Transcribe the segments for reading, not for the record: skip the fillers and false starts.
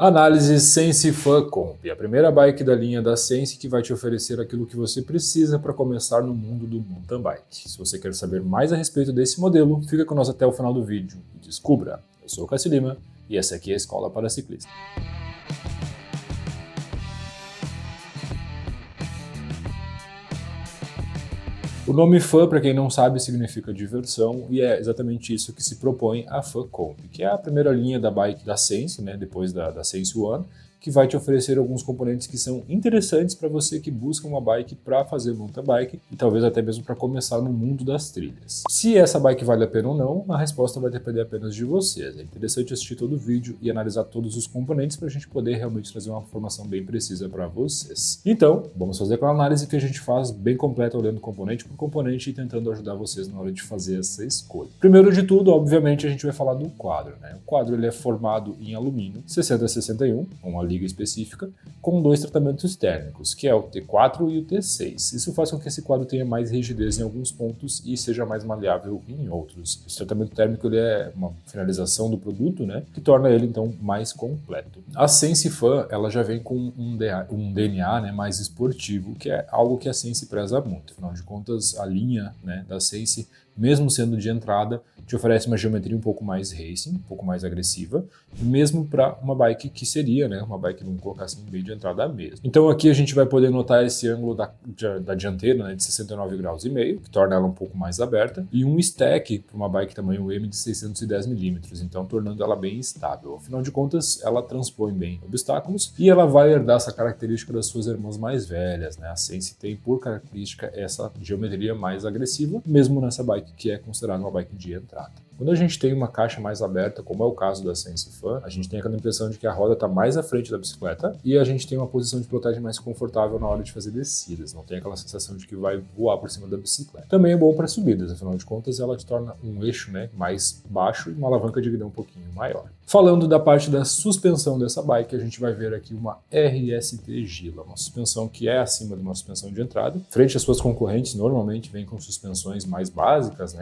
Análise Sense Fan Comp, a primeira bike da linha da Sense que vai te oferecer aquilo que você precisa para começar no mundo do mountain bike. Se você quer saber mais a respeito desse modelo, fica conosco até o final do vídeo e descubra. Eu sou o Cássio Lima e essa aqui é a Escola para Ciclista. O nome Fan, para quem não sabe, significa diversão e é exatamente isso que se propõe a Fan Comp, que é a primeira linha da bike da Sense, depois da Sense One, que vai te oferecer alguns componentes que são interessantes para você que busca uma bike para fazer mountain bike e talvez até mesmo para começar no mundo das trilhas. Se essa bike vale a pena ou não, a resposta vai depender apenas de vocês. É interessante assistir todo o vídeo e analisar todos os componentes para a gente poder realmente trazer uma informação bem precisa para vocês. Então, vamos fazer aquela análise que a gente faz bem completa, olhando componente por componente e tentando ajudar vocês na hora de fazer essa escolha. Primeiro de tudo, obviamente, a gente vai falar do quadro. O quadro ele é formado em alumínio 6061, uma liga específica, com dois tratamentos térmicos, que é o T4 e o T6. Isso faz com que esse quadro tenha mais rigidez em alguns pontos e seja mais maleável em outros. Esse tratamento térmico ele é uma finalização do produto, que torna ele então mais completo. A Sense Fan ela já vem com um DNA mais esportivo, que é algo que a Sense preza muito. Afinal de contas, a linha da Sense, mesmo sendo de entrada, te oferece uma geometria um pouco mais racing, um pouco mais agressiva, mesmo para uma bike que seria, uma bike, vamos colocar assim, bem de entrada mesmo. Então aqui a gente vai poder notar esse ângulo da dianteira, de 69 graus e meio, que torna ela um pouco mais aberta, e um stack para uma bike tamanho M de 610 milímetros, então tornando ela bem estável. Afinal de contas, ela transpõe bem obstáculos e ela vai herdar essa característica das suas irmãs mais velhas, A Sense tem por característica essa geometria mais agressiva, mesmo nessa bike que é considerada uma bike de entrada. Quando a gente tem uma caixa mais aberta, como é o caso da Sense Fan, a gente tem aquela impressão de que a roda está mais à frente da bicicleta e a gente tem uma posição de pilotagem mais confortável na hora de fazer descidas, não tem aquela sensação de que vai voar por cima da bicicleta. Também é bom para subidas, afinal de contas ela te torna um eixo mais baixo e uma alavanca de guidão um pouquinho maior. Falando da parte da suspensão dessa bike, a gente vai ver aqui uma RST Gila, uma suspensão que é acima de uma suspensão de entrada. Frente às suas concorrentes, normalmente vem com suspensões mais básicas,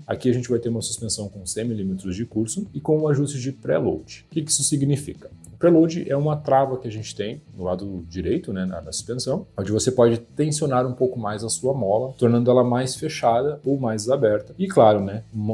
Aqui a gente vai ter uma suspensão com 100 mm de curso e com um ajuste de preload. O que isso significa? O preload é uma trava que a gente tem no lado direito, na suspensão, onde você pode tensionar um pouco mais a sua mola, tornando ela mais fechada ou mais aberta. E claro,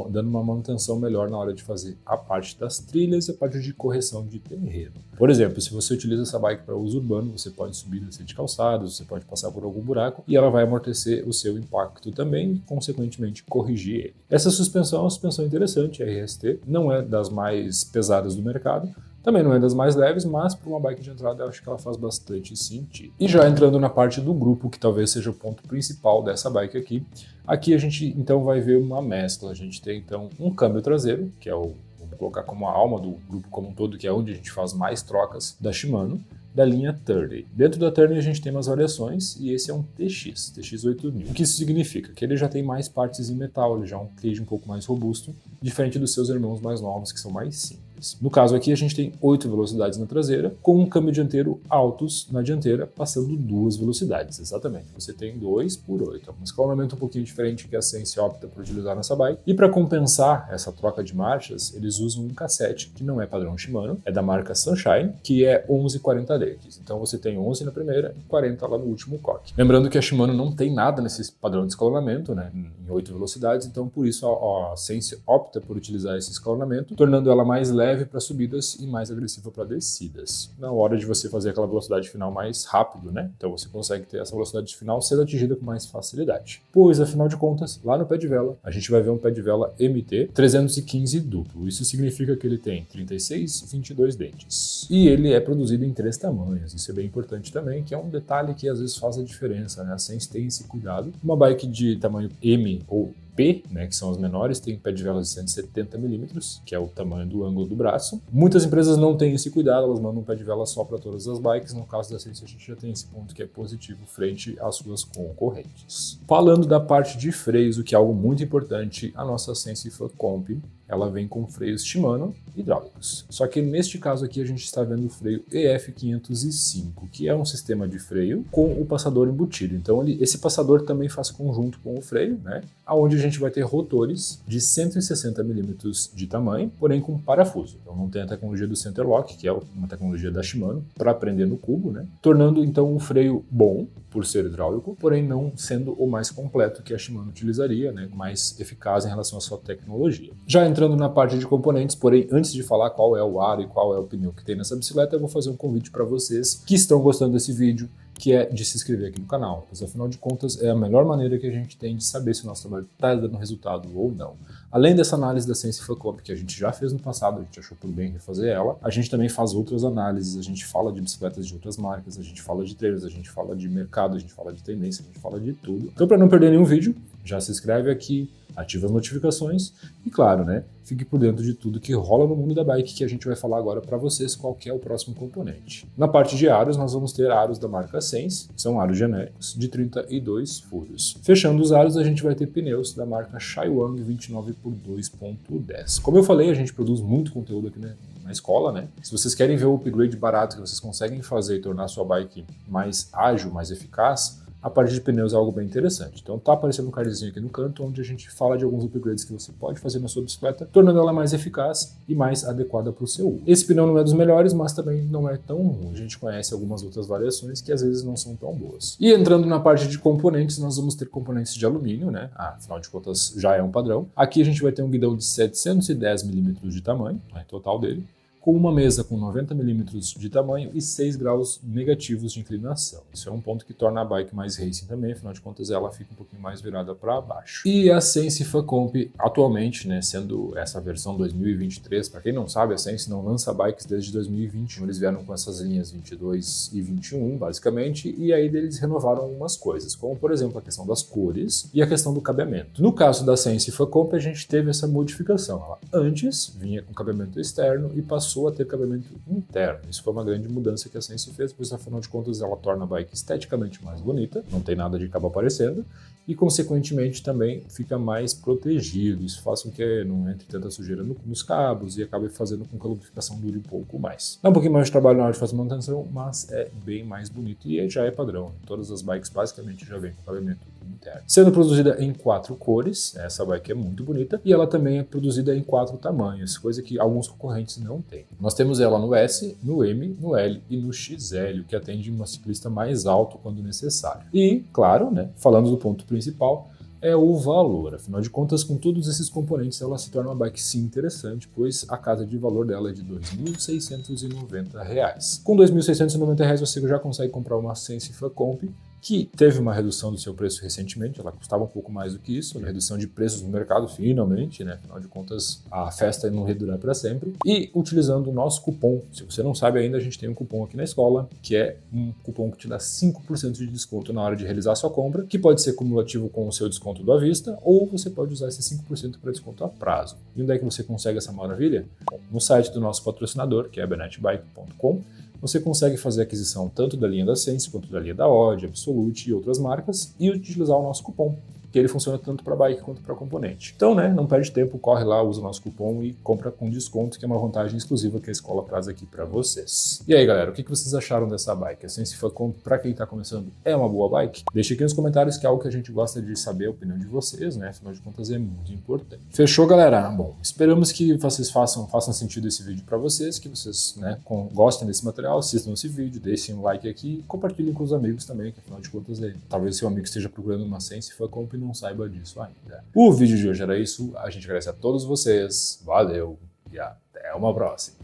dando uma manutenção melhor na hora de fazer a parte das trilhas e a parte de correção de terreno. Por exemplo, se você utiliza essa bike para uso urbano, você pode subir e descer de calçados, você pode passar por algum buraco e ela vai amortecer o seu impacto também e, consequentemente, corrigir ele. Essa suspensão é uma suspensão interessante, a RST, não é das mais pesadas do mercado, também não é das mais leves, mas para uma bike de entrada eu acho que ela faz bastante sentido. E já entrando na parte do grupo, que talvez seja o ponto principal dessa bike aqui a gente então vai ver uma mescla. A gente tem então um câmbio traseiro, que é vamos colocar como a alma do grupo como um todo, que é onde a gente faz mais trocas da Shimano, da linha Turley. Dentro da Turley a gente tem umas variações e esse é um TX8000. O que isso significa? Que ele já tem mais partes em metal, ele já é um cage um pouco mais robusto, diferente dos seus irmãos mais novos que são mais simples. No caso aqui a gente tem 8 velocidades na traseira, com um câmbio dianteiro Altus na dianteira, passando 2 velocidades, exatamente. Você tem 2 por 8, é um escalonamento um pouquinho diferente que a Sense opta por utilizar nessa bike. E para compensar essa troca de marchas, eles usam um cassete que não é padrão Shimano, é da marca Sunshine, que é 1140 Leques. Então você tem 11 na primeira e 40 lá no último coque. Lembrando que a Shimano não tem nada nesse padrão de escalonamento, em 8 velocidades, então por isso a Sense opta por utilizar esse escalonamento, tornando ela mais leve para subidas e mais agressiva para descidas. Na hora de você fazer aquela velocidade final mais rápido, então você consegue ter essa velocidade final sendo atingida com mais facilidade. Pois, afinal de contas, lá no pé de vela, a gente vai ver um pé de vela MT 315 duplo. Isso significa que ele tem 36 e 22 dentes. E ele é produzido em 3 tamanhos. Isso é bem importante também, que é um detalhe que às vezes faz a diferença, A Sense tem esse cuidado. Uma bike de tamanho M ou P, que são as menores, tem pé de vela de 170 mm, que é o tamanho do ângulo do braço. Muitas empresas não têm esse cuidado, elas mandam um pé de vela só para todas as bikes. No caso da Sense, a gente já tem esse ponto que é positivo frente às suas concorrentes. Falando da parte de freios, o que é algo muito importante, a nossa Sense Fan Comp ela vem com freios Shimano hidráulicos. Só que neste caso aqui a gente está vendo o freio EF505, que é um sistema de freio com o passador embutido. Então esse passador também faz conjunto com o freio, né? Onde a gente vai ter rotores de 160 mm de tamanho, porém com parafuso. Então não tem a tecnologia do Center Lock, que é uma tecnologia da Shimano, para prender no cubo, né? Tornando então o freio bom, por ser hidráulico, porém não sendo o mais completo que a Shimano utilizaria, né? Mais eficaz em relação à sua tecnologia. Já entrando na parte de componentes, porém antes de falar qual é o aro e qual é o pneu que tem nessa bicicleta, eu vou fazer um convite para vocês que estão gostando desse vídeo, que é de se inscrever aqui no canal, pois afinal de contas é a melhor maneira que a gente tem de saber se o nosso trabalho está dando resultado ou não. Além dessa análise da Sense Facomp, que a gente já fez no passado, a gente achou por bem refazer ela, a gente também faz outras análises, a gente fala de bicicletas de outras marcas, a gente fala de trailers, a gente fala de mercado, a gente fala de tendência, a gente fala de tudo. Então, para não perder nenhum vídeo, já se inscreve aqui, ativa as notificações e, claro, né, fique por dentro de tudo que rola no mundo da bike, que a gente vai falar agora para vocês qual que é o próximo componente. Na parte de aros, nós vamos ter aros da marca Sense, são aros genéricos, de 32 furos. Fechando os aros, a gente vai ter pneus da marca Shaiwang 29 por 2.10. Como eu falei, a gente produz muito conteúdo aqui, né, na escola, né? Se vocês querem ver o upgrade barato que vocês conseguem fazer e tornar a sua bike mais ágil, mais eficaz, a parte de pneus é algo bem interessante. Então tá aparecendo um cardzinho aqui no canto, onde a gente fala de alguns upgrades que você pode fazer na sua bicicleta, tornando ela mais eficaz e mais adequada para o seu uso. Esse pneu não é dos melhores, mas também não é tão ruim. A gente conhece algumas outras variações que às vezes não são tão boas. E entrando na parte de componentes, nós vamos ter componentes de alumínio, né? Afinal de contas já é um padrão. Aqui a gente vai ter um guidão de 710 mm de tamanho, né, total dele, com uma mesa com 90 mm de tamanho e 6 graus negativos de inclinação. Isso é um ponto que torna a bike mais racing também, afinal de contas ela fica um pouquinho mais virada para baixo. E a Sense Facomp atualmente, né, sendo essa versão 2023, para quem não sabe, a Sense não lança bikes desde 2021, eles vieram com essas linhas 22 e 21 basicamente, e aí eles renovaram algumas coisas, como por exemplo a questão das cores e a questão do cabeamento. No caso da Sense Facomp a gente teve essa modificação, ela antes vinha com cabeamento externo e passou a ter cabeamento interno. Isso foi uma grande mudança que a Sense fez, pois afinal de contas ela torna a bike esteticamente mais bonita, não tem nada de cabo aparecendo, e consequentemente também fica mais protegido. Isso faz com que não entre tanta sujeira nos cabos e acabe fazendo com que a lubrificação dure um pouco mais. Dá um pouquinho mais de trabalho na hora de fazer manutenção, mas é bem mais bonito e já é padrão. Todas as bikes basicamente já vêm com cabeamento interno. Sendo produzida em 4 cores, essa bike é muito bonita, e ela também é produzida em 4 tamanhos, coisa que alguns concorrentes não têm. Nós temos ela no S, no M, no L e no XL, o que atende uma ciclista mais alto quando necessário. E, claro, né, falando do ponto principal, é o valor. Afinal de contas, com todos esses componentes, ela se torna uma bike sim interessante, pois a casa de valor dela é de R$ 2.690. Com R$ 2.690 você já consegue comprar uma Sense Facomp, que teve uma redução do seu preço recentemente, ela custava um pouco mais do que isso, uma redução de preços no mercado finalmente, né? Afinal de contas, a festa não vai durar para sempre. E utilizando o nosso cupom, se você não sabe ainda, a gente tem um cupom aqui na escola, que é um cupom que te dá 5% de desconto na hora de realizar a sua compra, que pode ser cumulativo com o seu desconto do à vista, ou você pode usar esse 5% para desconto a prazo. E onde é que você consegue essa maravilha? Bom, no site do nosso patrocinador, que é benetbike.com, você consegue fazer a aquisição tanto da linha da Sense quanto da linha da Odd, Absolute e outras marcas e utilizar o nosso cupom, que ele funciona tanto para bike quanto para componente. Então, né, não perde tempo, corre lá, usa o nosso cupom e compra com desconto, que é uma vantagem exclusiva que a escola traz aqui para vocês. E aí, galera, o que vocês acharam dessa bike? A Sense Facomp, para quem está começando, é uma boa bike? Deixe aqui nos comentários, que é algo que a gente gosta de saber a opinião de vocês, né? Afinal de contas, é muito importante. Fechou, galera? Bom, esperamos que vocês façam sentido esse vídeo para vocês, que vocês, né, gostem desse material, assistam esse vídeo, deixem um like aqui e compartilhem com os amigos também, que afinal de contas, talvez seu amigo esteja procurando uma Sense Facomp e não saiba disso ainda. O vídeo de hoje era isso, a gente agradece a todos vocês, valeu e até uma próxima.